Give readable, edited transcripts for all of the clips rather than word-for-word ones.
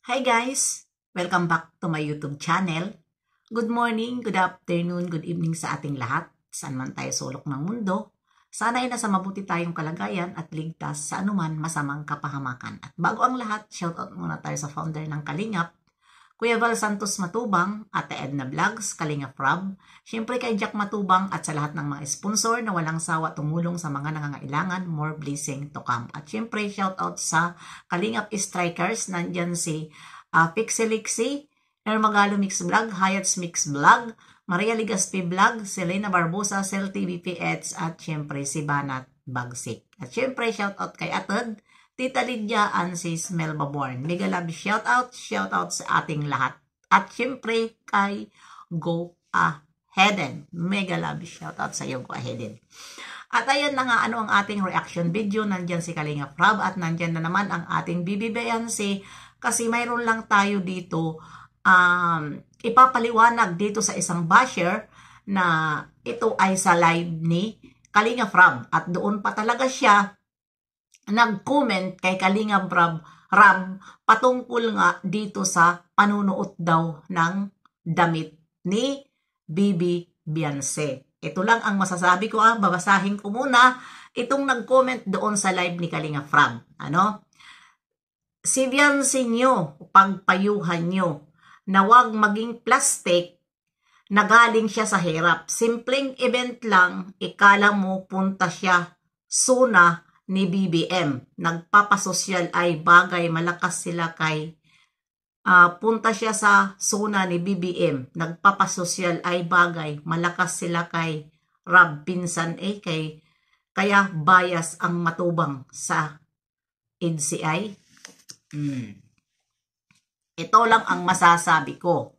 Hi guys! Welcome back to my YouTube channel. Good morning, good afternoon, good evening sa ating lahat. Saan man tayo sulok ng mundo. Sana ay nasa mabuti tayong kalagayan at ligtas sa anuman masamang kapahamakan. At bago ang lahat, shoutout muna tayo sa founder ng Kalingap, Kuya Val Santos Matubang, Ate Edna Vlogs, Kalingap Rob, syempre kay Jack Matubang at sa lahat ng mga sponsor na walang sawa tumulong sa mga nangangailangan, more blessing to come. At syempre shoutout sa Kalingap Strikers, nandyan si Pixelixi, Ermagalo Mix Vlog, Hayats Mix Vlog, Maria Ligaspi Vlog, Selena Barbosa, Cell TV PH, at syempre si Banat Bagsik. At syempre shoutout kay Atod, Tita Lydia, Ansis Melba Born. Mega love shoutout sa ating lahat. At syempre kay Go Ahead. Mega love shoutout sa iyo, Go Ahead. At ayan na nga ang ating reaction video. Nandyan si Kalingap Rob at nandyan na naman ang ating bibibayan kasi mayroon lang tayo dito ipapaliwanag dito sa isang basher na ito ay sa live ni Kalingap Rob. At doon pa talaga siya nag-comment kay Kalingap Rob patungkol nga dito sa panunuot daw ng damit ni Bibi Beyonce. Ito lang ang masasabi ko, babasahin ko muna itong nag-comment doon sa live ni Kalingap Rob. Si Beyonce nyo, pagpayuhan nyo, na wag maging plastic na galing siya sa hirap. Simpleng event lang, ikala mo punta siya suna ni BBM. Nagpapasosyal ay bagay, malakas sila kay punta siya sa suna ni BBM. Nagpapasosyal ay bagay, malakas sila kay Rob pinsan kaya bias ang matubang sa NCI. Ito lang ang masasabi ko.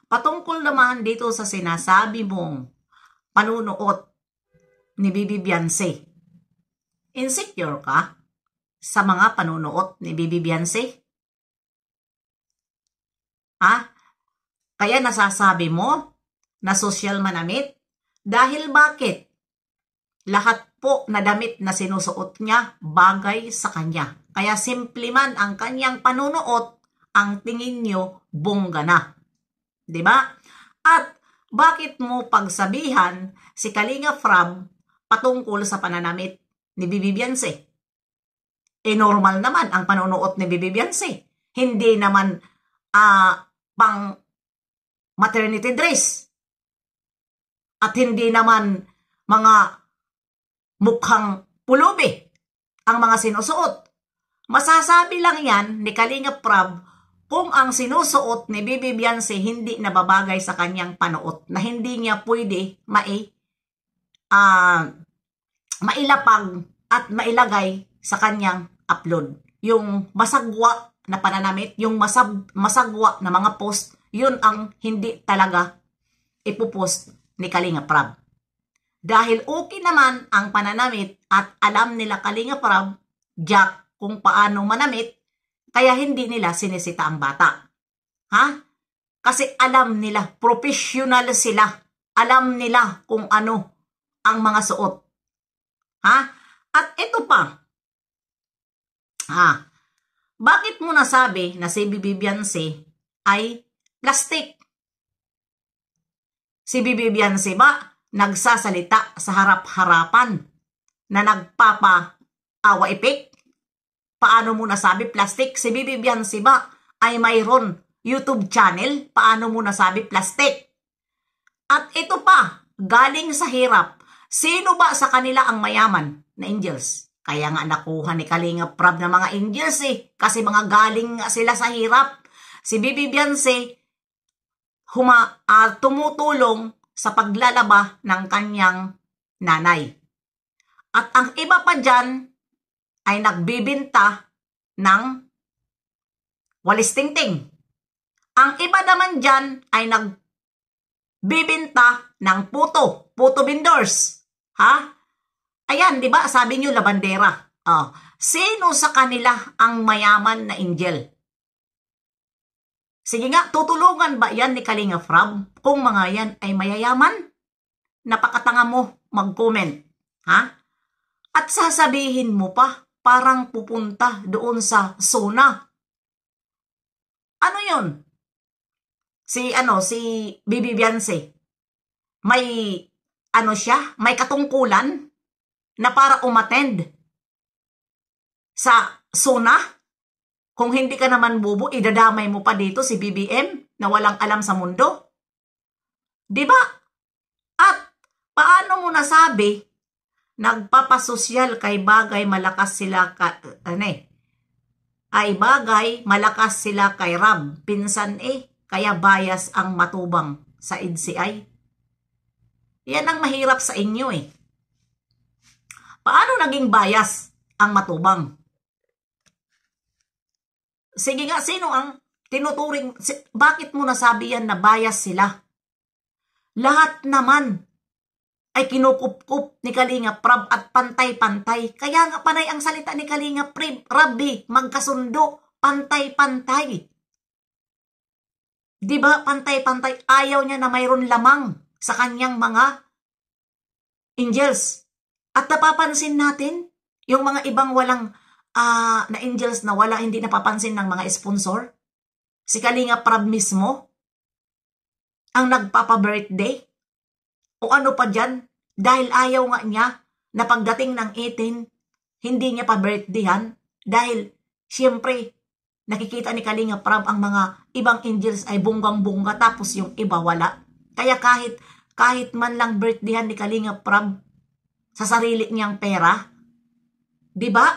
Patungkol naman dito sa sinasabi mong panunuot ni Bibi Beyonce. Insecure ka sa mga panunuot ni Bibi Beyonce? Kaya nasasabi mo na social manamit? Dahil bakit? Lahat po na damit na sinusuot niya bagay sa kanya. Kaya simple man ang kanyang panunuot, ang tingin nyo bongga na. Diba? At bakit mo pagsabihan si Kalingap Rob patungkol sa pananamit ni Bibi Beyonce? Normal naman ang panunuot ni Bibi Beyonce. Hindi naman pang maternity dress. At hindi naman mga mukhang pulubi ang mga sinusuot. Masasabi lang yan ni Kalingap Rob kung ang sinusuot ni Bibi Beyonce hindi nababagay sa kanyang panuot, na hindi niya pwede mailapag at mailagay sa kanyang upload. Yung masagwa na pananamit, yung masagwa na mga post, yun ang hindi talaga ipopost ni Kalingap Rob. Dahil okay naman ang pananamit at alam nila Kalingap Rob, Jack, kung paano manamit, kaya hindi nila sinisita ang bata. Kasi alam nila, professional sila. Alam nila kung ano ang mga suot. At ito pa. Bakit mo nasabi na si Bibi Beyonce ay plastic? Si Bibi Beyonce ba nagsasalita sa harap-harapan na nagpapa-awa-ipik? Paano mo nasabi plastic? Si Bibi Beyonce ba ay mayroon YouTube channel? Paano mo nasabi plastic? At ito pa, galing sa hirap. Sino ba sa kanila ang mayaman na angels? Kaya nga nakuha ni Kalingap Rob na mga angels kasi mga galing sila sa hirap. Si Bibi Beyonce tumutulong sa paglalaba ng kanyang nanay. At ang iba pa dyan ay nagbibinta ng walis tingting. Ang iba naman dyan ay nagbibinta ng puto vendors. Ayan, di ba? Sabi nyo, labandera. Sino sa kanila ang mayaman na angel? Sige nga, tutulungan ba yan ni Kalingap Rob kung mga yan ay mayayaman? Napakatanga mo mag-comment. At sasabihin mo pa, parang pupunta doon sa zona Ano yun? Si Bibi Beyonce. May, siya, may katungkulan na para umattend sa SONA. Kung hindi ka naman bubo, idadamay mo pa dito si BBM na walang alam sa mundo. Diba? At paano mo nasabi, nagpapasosyal kay bagay malakas sila ay bagay malakas sila kay Rab. Pinsan kaya bias ang matubang sa NCI. Yan ang mahirap sa inyo Paano naging bias ang matubang? Sige nga, sino ang tinuturing? Bakit mo nasabi yan na bias sila? Lahat naman ay kinukup-kup ni Kalinga Prab at pantay-pantay. Kaya nga panay ang salita ni Kalinga Prab, magkasundo, pantay-pantay. Diba, pantay-pantay, ayaw niya na mayroon lamang sa kanyang mga angels. At napapansin natin, yung mga ibang walang na angels na hindi napapansin ng mga sponsor. Si Kalinga Prab mismo, ang nagpapa-birthday. O ano pa dyan, dahil ayaw nga niya na pagdating ng 18, hindi niya pa birthdayhan. Dahil, siyempre, nakikita ni Kalinga Prab ang mga ibang angels ay bunggang-bungga tapos yung iba wala. Kaya kahit man lang birthdayhan ni Kalinga Prab sa sarili niyang pera, di ba?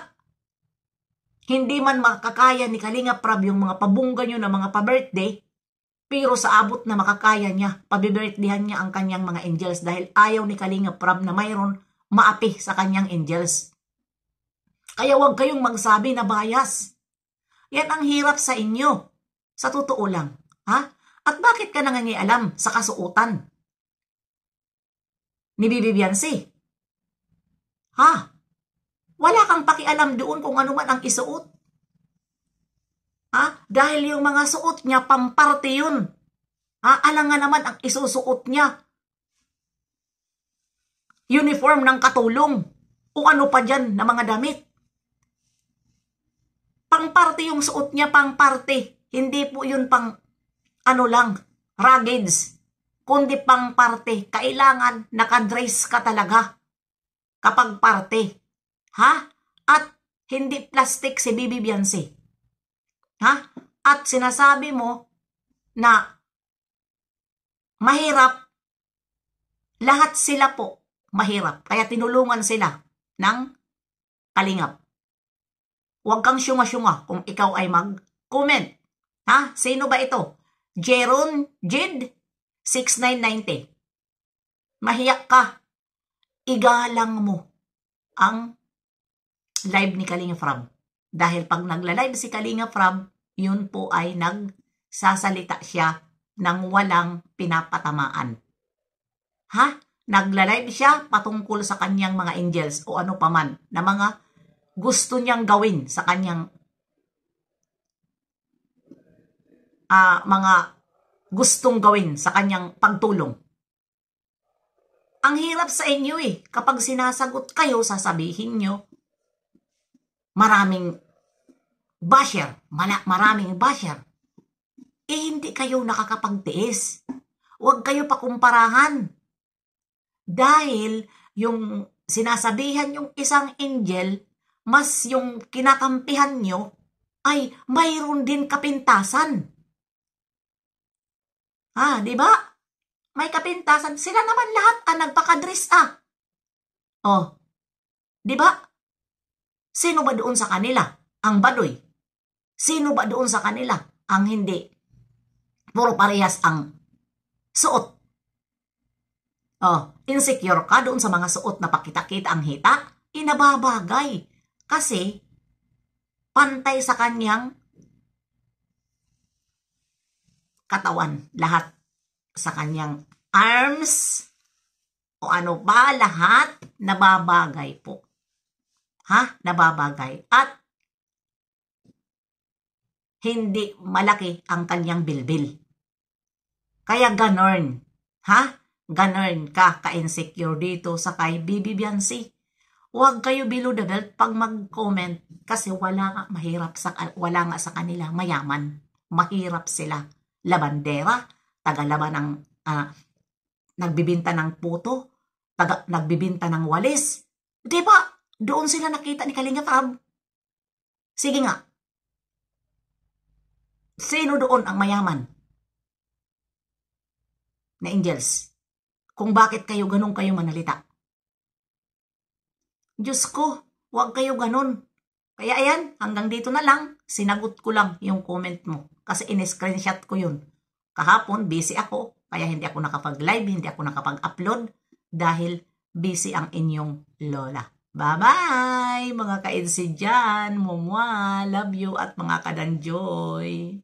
Hindi man makakaya ni Kalinga Prab yung mga pabungga nyo na mga pa-birthday, pero sa abot na makakaya niya, pabibirthdayan niya ang kanyang mga angels dahil ayaw ni Kalinga Prab na mayroon maapi sa kanyang angels. Kaya huwag kayong magsabi na bias. Yan ang hirap sa inyo. Sa totoo lang. Ha? At bakit ka nangangialam sa kasuotan ni Bibi Beyonce? Ha? Wala kang pakialam doon kung ano man ang isuot. Ha? Dahil yung mga suot niya, pamparte yun. Ha? Alang nga naman ang isusuot niya. Uniform ng katulong. O ano pa dyan na mga damit. Pangparte yung suot niya, pangparte. Hindi po yun pang ruggeds. Kundi pangparte. Kailangan nakadress ka talaga kapag parte. Ha? At hindi plastic si Bibi Beyonce. Ha? At sinasabi mo na mahirap, lahat sila po mahirap. Kaya tinulungan sila ng kalingap. Huwag kang syunga-syunga kung ikaw ay mag-comment. Ha? Sino ba ito? Jeron Jid 6990. Mahiyak ka. Igalang mo ang live ni Kalinga Prab. Dahil pag nagla-live si Kalinga Prab, yun po ay nagsasalita siya ng walang pinapatamaan. Ha? Nagla-live siya patungkol sa kanyang mga angels o ano paman na mga gusto niyang gawin sa kanyang mga gustong gawin sa kanyang pagtulong. Ang hirap sa inyo kapag sinasagot kayo, sasabihin nyo, maraming basher. Hindi kayo nakakapagtiis. Huwag kayo pakumparahan. Dahil yung sinasabihan yung isang angel, mas yung kinakampihan nyo, ay mayroon din kapintasan. Di ba? May kapintasan. Sila naman lahat nagpakadress di ba? Sino ba doon sa kanila? Ang baduy. Sino ba doon sa kanila? Ang hindi. Puro parehas ang suot. Insecure ka doon sa mga suot na pakita-kita ang hita? Inababagay. Kasi, pantay sa kanyang katawan. Lahat sa kanyang arms o ano ba, lahat nababagay po. Nababagay. At hindi malaki ang kanyang bilbil. Kaya ganon. Ganon ka ka-insecure dito sa kay Bibi Beyonce. Huwag kayo below the belt pag mag-comment kasi wala nga sa kanila mayaman. Mahirap sila. Labandera, tagalaban ng, nagbibinta ng puto, nagbibinta ng walis. Di ba? Doon sila nakita ni Kalinga Prab. Sige nga. Sino doon ang mayaman? Na angels. Kung bakit kayo ganun kayo manalita. Diyos ko, huwag kayo ganun. Kaya ayan, hanggang dito na lang. Sinagot ko lang yung comment mo. Kasi in-screenshot ko yun. Kahapon, busy ako. Kaya hindi ako nakapag-live, hindi ako nakapag-upload. Dahil busy ang inyong lola. Bye-bye, mga ka-EDC dyan. Mumwa, love you at mga kadanjoy.